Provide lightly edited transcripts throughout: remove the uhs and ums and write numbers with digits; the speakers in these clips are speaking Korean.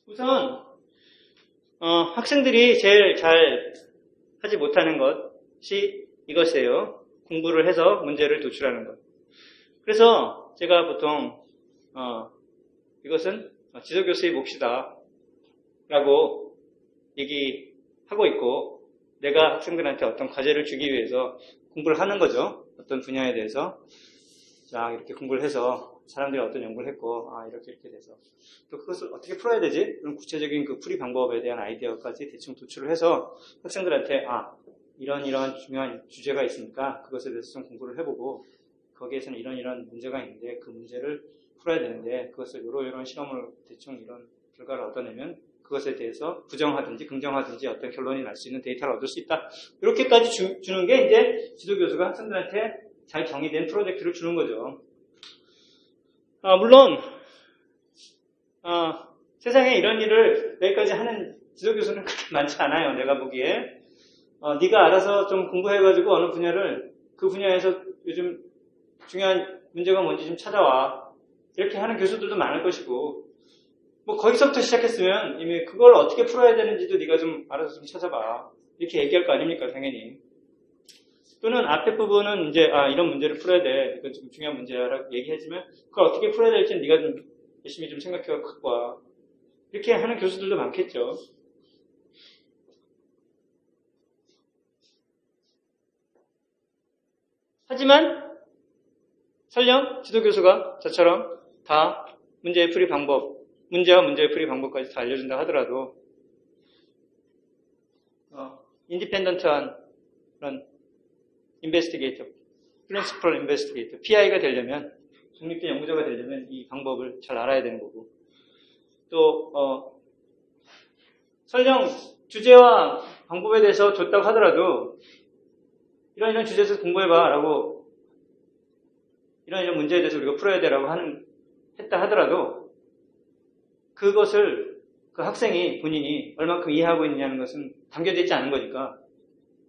우선 학생들이 제일 잘 하지 못하는 것이 이것이에요. 공부를 해서 문제를 도출하는 것. 그래서 제가 보통 이것은 지도교수의 몫이다 라고 얘기하고 있고, 내가 학생들한테 어떤 과제를 주기 위해서 공부를 하는 거죠. 어떤 분야에 대해서. 자, 이렇게 공부를 해서 사람들이 어떤 연구를 했고, 이렇게 돼서 또 그것을 어떻게 풀어야 되지? 그런 구체적인 그 풀이 방법에 대한 아이디어까지 대충 도출을 해서 학생들한테 이런 중요한 주제가 있으니까 그것에 대해서 좀 공부를 해보고, 거기에서는 이런 문제가 있는데 그 문제를 풀어야 되는데 그것을 이런 실험을 대충 이런 결과를 얻어내면 그것에 대해서 부정하든지 긍정하든지 어떤 결론이 날 수 있는 데이터를 얻을 수 있다. 이렇게까지 주는 게 이제 지도교수가 학생들한테 잘 정의된 프로젝트를 주는 거죠. 물론 세상에 이런 일을 여기까지 하는 지도교수는 그렇게 많지 않아요. 내가 보기에. 네가 알아서 좀 공부해가지고 어느 분야를 그 분야에서 요즘 중요한 문제가 뭔지 좀 찾아와. 이렇게 하는 교수들도 많을 것이고, 뭐 거기서부터 시작했으면 이미 그걸 어떻게 풀어야 되는지도 네가 좀 알아서 좀 찾아봐. 이렇게 얘기할 거 아닙니까, 당연히. 또는 앞에 부분은 이제 이런 문제를 풀어야 돼. 이건 좀 중요한 문제야라고 얘기하지만 그걸 어떻게 풀어야 될지는 네가 좀 열심히 좀 생각해서 갖고 와. 이렇게 하는 교수들도 많겠죠. 하지만 설령 지도교수가 저처럼 다 문제의 풀이 방법, 문제와 문제의 풀이 방법까지 다 알려준다 하더라도 인디펜던트한 그런 인베스티게이터, 프린시플 인베스티게이터, PI가 되려면, 독립된 연구자가 되려면 이 방법을 잘 알아야 되는 거고, 또 설령 주제와 방법에 대해서 줬다고 하더라도 이런 주제에서 공부해봐 라고, 이런 문제에 대해서 우리가 풀어야 돼 라고 했다 하더라도 그것을 그 학생이 본인이 얼마큼 이해하고 있느냐는 것은 담겨져 있지 않은 거니까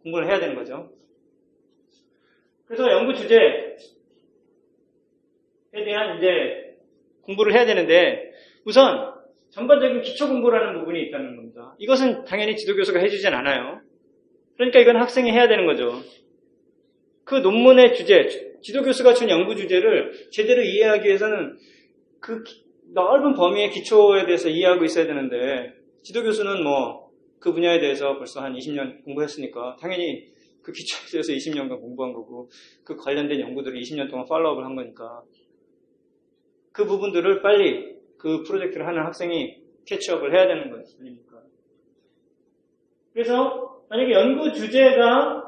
공부를 해야 되는 거죠. 그래서 연구 주제에 대한 이제 공부를 해야 되는데, 우선 전반적인 기초 공부라는 부분이 있다는 겁니다. 이것은 당연히 지도교수가 해주진 않아요. 그러니까 이건 학생이 해야 되는 거죠. 그 논문의 주제, 지도교수가 준 연구 주제를 제대로 이해하기 위해서는 그 넓은 범위의 기초에 대해서 이해하고 있어야 되는데, 지도교수는 뭐 그 분야에 대해서 벌써 한 20년 공부했으니까 당연히 그 기초에 대해서 20년간 공부한 거고, 그 관련된 연구들을 20년 동안 팔로우업을 한 거니까 그 부분들을 빨리 그 프로젝트를 하는 학생이 캐치업을 해야 되는 거 아닙니까? 그래서 만약에 연구 주제는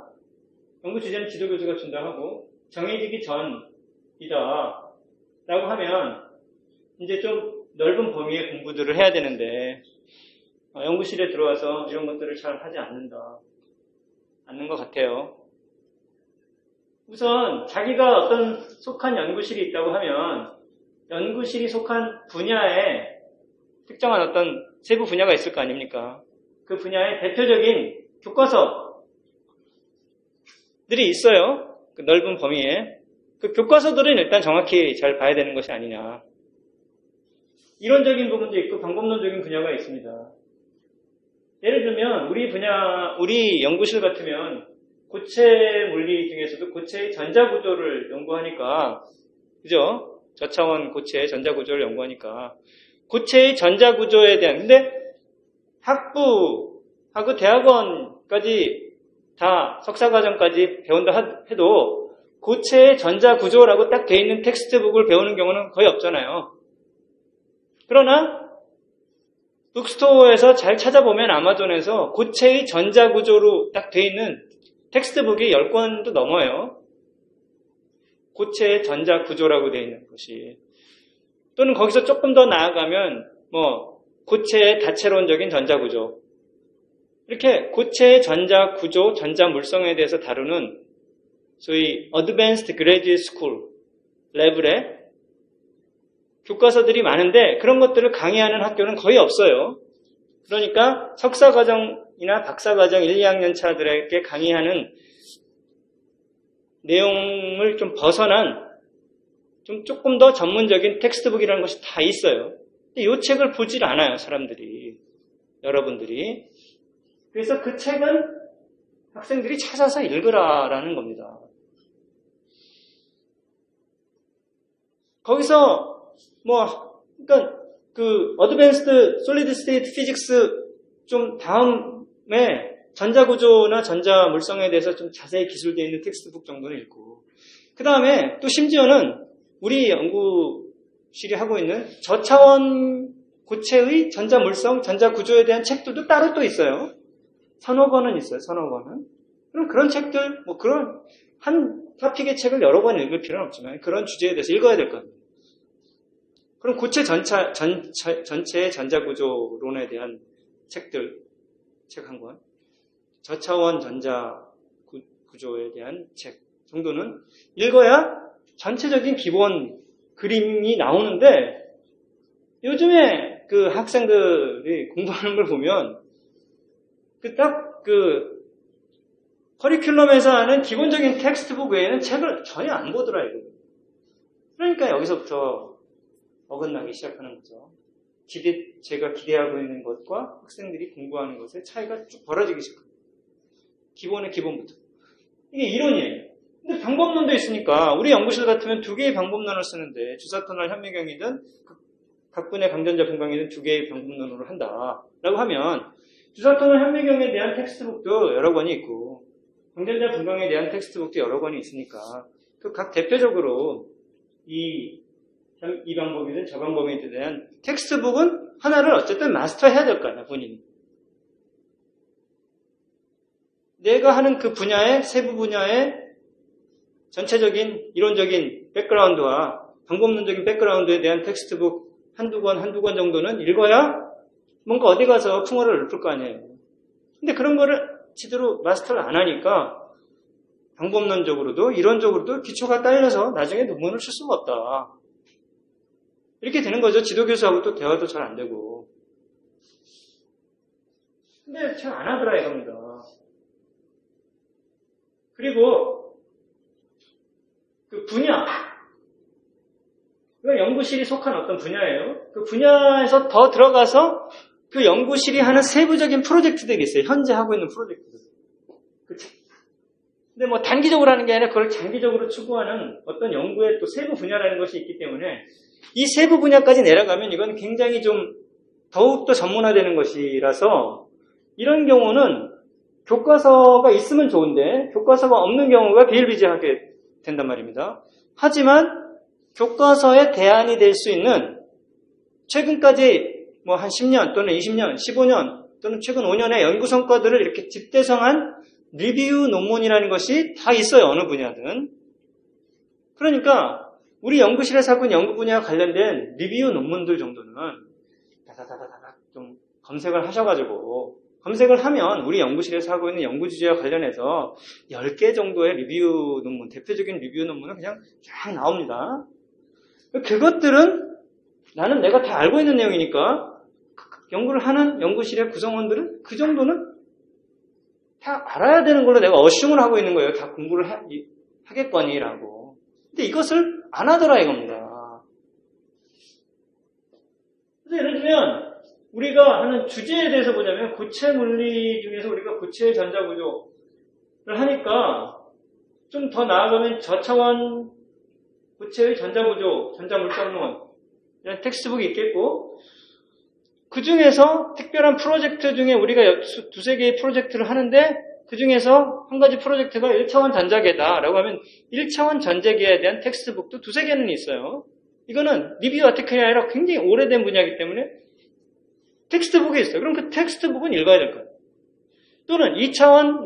지도교수가 준다 하고 정해지기 전이다 라고 하면 이제 좀 넓은 범위의 공부들을 해야 되는데, 연구실에 들어와서 이런 것들을 잘 하지 않는 것 같아요. 우선 자기가 어떤 속한 연구실이 있다고 하면 연구실이 속한 분야에 특정한 어떤 세부 분야가 있을 거 아닙니까? 그 분야의 대표적인 교과서들이 있어요. 그 넓은 범위에. 그 교과서들은 일단 정확히 잘 봐야 되는 것이 아니냐. 이론적인 부분도 있고 방법론적인 분야가 있습니다. 예를 들면 우리 연구실 같으면 고체 물리 중에서도 고체의 전자구조를 연구하니까, 그죠? 저차원 고체의 전자구조를 연구하니까 고체의 전자구조에 대한, 근데 학부하고 대학원까지 다 석사과정까지 배운다 해도 고체의 전자구조라고 딱 돼 있는 텍스트북을 배우는 경우는 거의 없잖아요. 그러나 북스토어에서 잘 찾아보면 아마존에서 고체의 전자구조로 딱 돼 있는 텍스트북이 10권도 넘어요. 고체의 전자구조라고 돼 있는 것이. 또는 거기서 조금 더 나아가면 고체의 다채론적인 전자구조. 이렇게 고체의 전자구조, 전자물성에 대해서 다루는 소위 Advanced Graduate School 레벨의 교과서들이 많은데 그런 것들을 강의하는 학교는 거의 없어요. 그러니까 석사과정이나 박사과정 1, 2학년 차들에게 강의하는 내용을 좀 벗어난 조금 더 전문적인 텍스트북이라는 것이 다 있어요. 근데 이 책을 보질 않아요, 사람들이. 여러분들이. 그래서 그 책은 학생들이 찾아서 읽으라라는 겁니다. 거기서 그러니까 그 어드밴스드 솔리드 스테이트 피직스 좀 다음에 전자구조나 전자물성에 대해서 좀 자세히 기술되어 있는 텍스트북 정도는 읽고, 그 다음에 또 심지어는 우리 연구실이 하고 있는 저차원 고체의 전자물성, 전자구조에 대한 책들도 따로 또 있어요. 서너 권은 있어요, 서너 권은. 그럼 그런 책들, 그런 한 토픽의 책을 여러 권 읽을 필요는 없지만 그런 주제에 대해서 읽어야 될 것 같아요. 그럼 고체 전체의 전자구조론에 대한 책들, 책 한 권, 저차원 전자구조에 대한 책 정도는 읽어야 전체적인 기본 그림이 나오는데, 요즘에 그 학생들이 공부하는 걸 보면 그 커리큘럼에서 하는 기본적인 텍스트북 외에는 책을 전혀 안 보더라 이거. 그러니까 여기서부터 어긋나기 시작하는 거죠. 제가 기대하고 있는 것과 학생들이 공부하는 것의 차이가 쭉 벌어지기 시작합니다. 기본의 기본부터. 이게 이론이에요. 근데 방법론도 있으니까 우리 연구실 같으면 2개의 방법론을 쓰는데, 주사터널 현미경이든 각분의 강전자 분광이든 2개의 방법론으로 한다라고 하면 주사터널 현미경에 대한 텍스트북도 여러 권이 있고 강전자 분광에 대한 텍스트북도 여러 권이 있으니까 그 각 대표적으로 이 방법이든 저 방법에 대한 텍스트북은 하나를 어쨌든 마스터해야 될 거 아니야, 본인이. 내가 하는 그 분야의, 세부 분야의 전체적인 이론적인 백그라운드와 방법론적인 백그라운드에 대한 텍스트북 한두 권 정도는 읽어야 뭔가 어디 가서 풍어를 읊을 거 아니에요. 근데 그런 거를 제대로 마스터를 안 하니까 방법론적으로도 이론적으로도 기초가 딸려서 나중에 논문을 쓸 수가 없다. 이렇게 되는 거죠. 지도교수하고 또 대화도 잘 안 되고. 근데 잘 안 하더라 이겁니다. 그리고 그 분야, 그 연구실이 속한 어떤 분야예요. 그 분야에서 더 들어가서 그 연구실이 하는 세부적인 프로젝트들이 있어요. 현재 하고 있는 프로젝트들. 근데 단기적으로 하는 게 아니라 그걸 장기적으로 추구하는 어떤 연구의 또 세부 분야라는 것이 있기 때문에 이 세부 분야까지 내려가면 이건 굉장히 좀 더욱더 전문화되는 것이라서, 이런 경우는 교과서가 있으면 좋은데 교과서가 없는 경우가 비일비재하게 된단 말입니다. 하지만 교과서에 대안이 될 수 있는 최근까지 한 10년 또는 20년, 15년 또는 최근 5년의 연구 성과들을 이렇게 집대성한 리뷰 논문이라는 것이 다 있어요. 어느 분야든. 그러니까 우리 연구실에서 하고 있는 연구 분야와 관련된 리뷰 논문들 정도는 다다다다다 좀 검색을 하셔가지고, 검색을 하면 우리 연구실에서 하고 있는 연구 주제와 관련해서 10개 정도의 리뷰 논문, 대표적인 리뷰 논문은 그냥 쫙 나옵니다. 그것들은 나는 내가 다 알고 있는 내용이니까 연구를 하는 연구실의 구성원들은 그 정도는 다 알아야 되는 걸로 내가 어슌을 하고 있는 거예요. 다 공부를 하겠거니라고. 근데 이것을 안 하더라 이겁니다. 그래서 예를 들면 우리가 하는 주제에 대해서 보자면 고체 물리 중에서 우리가 고체 전자구조를 하니까 좀 더 나아가면 저차원 고체의 전자구조, 전자물성론 이런 텍스트북이 있겠고, 그 중에서 특별한 프로젝트 중에 우리가 두세 개의 프로젝트를 하는데 그 중에서 한 가지 프로젝트가 1차원 전자계다라고 하면 1차원 전자계에 대한 텍스트북도 두세 개는 있어요. 이거는 리뷰 아티클이 아니라 굉장히 오래된 분야이기 때문에 텍스트북이 있어요. 그럼 그 텍스트북은 읽어야 될 거예요. 또는 2차원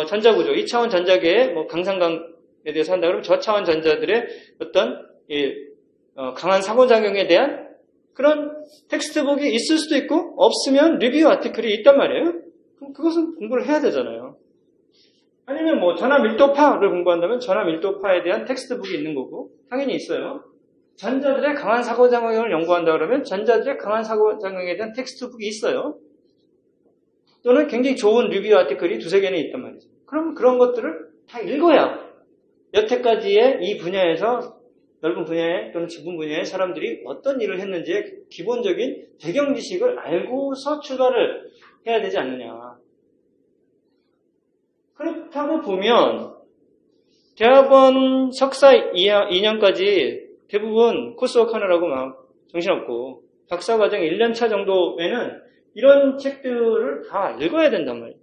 전자구조, 2차원 전자계의 강상강에 대해서 한다 그러면 저차원 전자들의 어떤 강한 상호작용에 대한 그런 텍스트북이 있을 수도 있고, 없으면 리뷰 아티클이 있단 말이에요. 그럼 그것은 공부를 해야 되잖아요. 아니면 전하 밀도파를 공부한다면 전하 밀도파에 대한 텍스트북이 있는 거고, 당연히 있어요. 전자들의 강한 상호작용을 연구한다 그러면 전자들의 강한 상호작용에 대한 텍스트북이 있어요. 또는 굉장히 좋은 리뷰 아티클이 두세 개는 있단 말이죠. 그럼 그런 것들을 다 읽어야 여태까지의 이 분야에서 넓은 분야에 또는 좁은 분야의 사람들이 어떤 일을 했는지의 기본적인 배경 지식을 알고서 출발을 해야 되지 않느냐. 그렇다고 보면 대학원 석사 2년까지 대부분 코스워크 하느라고 막 정신없고 박사과정 1년차 정도에는 이런 책들을 다 읽어야 된단 말이에요.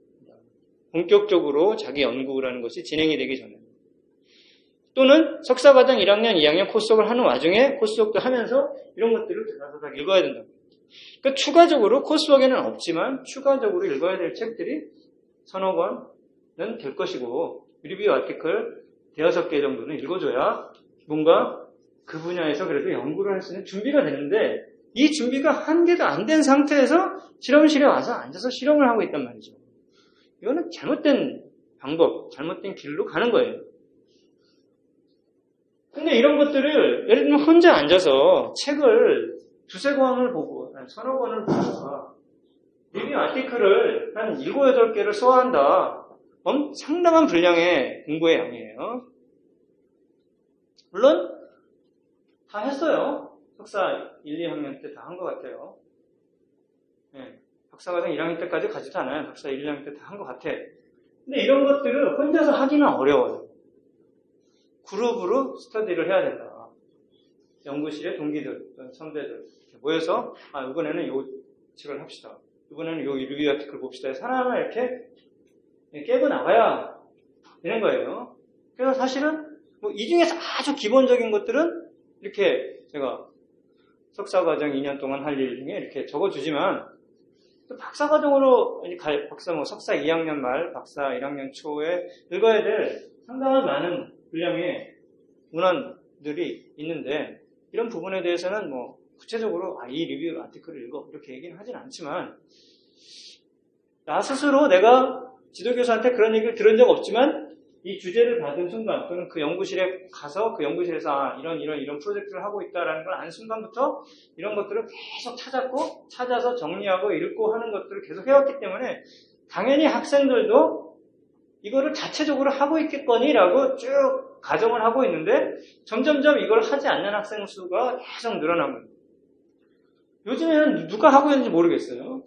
본격적으로 자기 연구라는 것이 진행이 되기 전에. 또는 석사과정 1학년, 2학년 코스워크를 하는 와중에 코스워크도 하면서 이런 것들을 다다다닥 읽어야 된다. 그러니까 추가적으로 코스워크에는 없지만 추가적으로 읽어야 될 책들이 서너 권은 될 것이고 리뷰 아티클 5개 정도는 읽어줘야 뭔가 그 분야에서 그래도 연구를 할 수 있는 준비가 되는데 이 준비가 한 개도 안 된 상태에서 실험실에 와서 앉아서 실험을 하고 있단 말이죠. 이거는 잘못된 방법, 잘못된 길로 가는 거예요. 근데 이런 것들을 예를 들면 혼자 앉아서 책을 두세 권을 보고 서너 권을 보고 리뷰 아티클을 한 7, 8개를 소화한다. 상당한 분량의 공부의 양이에요. 물론 다 했어요. 석사 1, 2학년 때 다 한 것 같아요. 네, 박사과정 1학년 때까지 가지도 않아요. 박사 1, 2학년 때 다 한 것 같아. 근데 이런 것들을 혼자서 하기는 어려워요. 그룹으로 스터디를 해야 된다. 연구실의 동기들, 선배들 모여서 이번에는 요 책을 합시다. 이번에는 요 리뷰 아티클 봅시다. 하나하나 이렇게 깨고 나가야 되는 거예요. 그래서 사실은 이 중에서 아주 기본적인 것들은 이렇게 제가 석사과정 2년 동안 할 일 중에 이렇게 적어주지만 또 박사과정으로 석사 2학년 말, 박사 1학년 초에 읽어야 될 상당한 많은 분량의 문헌들이 있는데 이런 부분에 대해서는 구체적으로 이 리뷰 아티클을 읽어 이렇게 얘기는 하진 않지만 나 스스로 내가 지도교수한테 그런 얘기를 들은 적 없지만 이 주제를 받은 순간 또는 그 연구실에 가서 그 연구실에서 이런 프로젝트를 하고 있다라는 걸 안 순간부터 이런 것들을 계속 찾아서 정리하고 읽고 하는 것들을 계속 해왔기 때문에 당연히 학생들도 이거를 자체적으로 하고 있겠거니라고 쭉 가정을 하고 있는데 점점점 이걸 하지 않는 학생 수가 계속 늘어나고 있습니다. 요즘에는 누가 하고 있는지 모르겠어요.